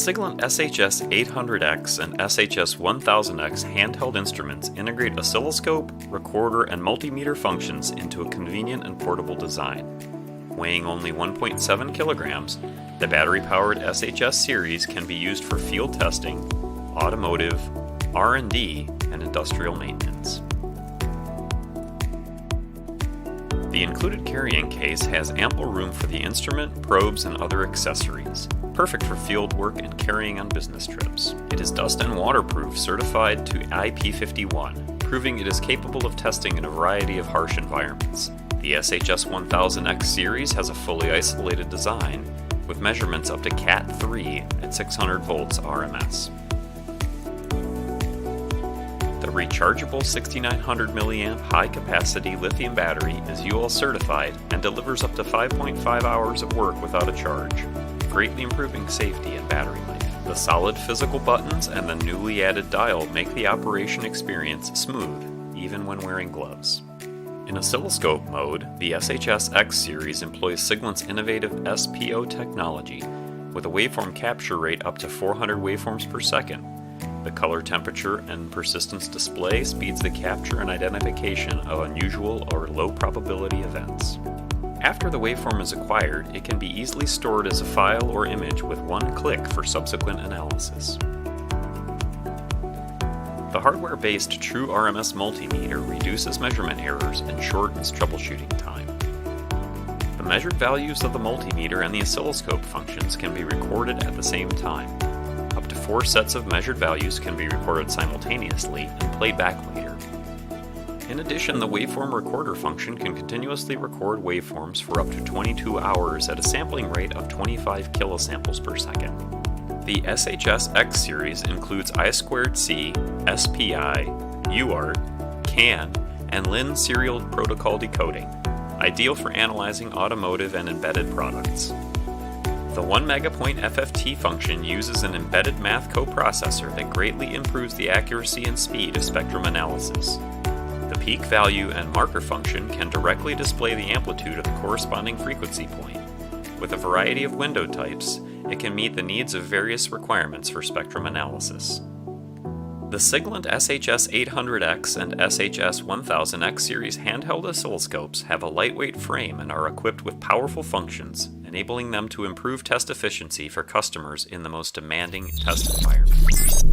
SIGLENT SHS800X and SHS1000X handheld instruments integrate oscilloscope, recorder, and multimeter functions into a convenient and portable design. Weighing only 1.7 kilograms, the battery-powered SHS series can be used for field testing, automotive, R&D, and industrial maintenance. The included carrying case has ample room for the instrument, probes, and other accessories, perfect for field work and carrying on business trips. It is dust and waterproof, certified to IP51, proving it is capable of testing in a variety of harsh environments. The SHS1000X series has a fully isolated design, with measurements up to Cat 3 at 600 volts RMS. The rechargeable 6900 mAh high-capacity lithium battery is UL certified and delivers up to 5.5 hours of work without a charge, greatly improving safety and battery life. The solid physical buttons and the newly added dial make the operation experience smooth, even when wearing gloves. In oscilloscope mode, the SHS-X series employs SIGLENT's innovative SPO technology with a waveform capture rate up to 400 waveforms per second. The color temperature and persistence display speeds the capture and identification of unusual or low probability events. After the waveform is acquired, it can be easily stored as a file or image with one click for subsequent analysis. The hardware-based True RMS multimeter reduces measurement errors and shortens troubleshooting time. The measured values of the multimeter and the oscilloscope functions can be recorded at the same time. Up to 4 sets of measured values can be recorded simultaneously and played back later. In addition, the waveform recorder function can continuously record waveforms for up to 22 hours at a sampling rate of 25 kilosamples per second. The SHS-X series includes I2C, SPI, UART, CAN, and LIN serial protocol decoding, ideal for analyzing automotive and embedded products. The 1 megapoint FFT function uses an embedded math coprocessor that greatly improves the accuracy and speed of spectrum analysis. The peak value and marker function can directly display the amplitude of the corresponding frequency point. With a variety of window types, it can meet the needs of various requirements for spectrum analysis. The SIGLENT SHS800X and SHS1000X series handheld oscilloscopes have a lightweight frame and are equipped with powerful functions, enabling them to improve test efficiency for customers in the most demanding test environments.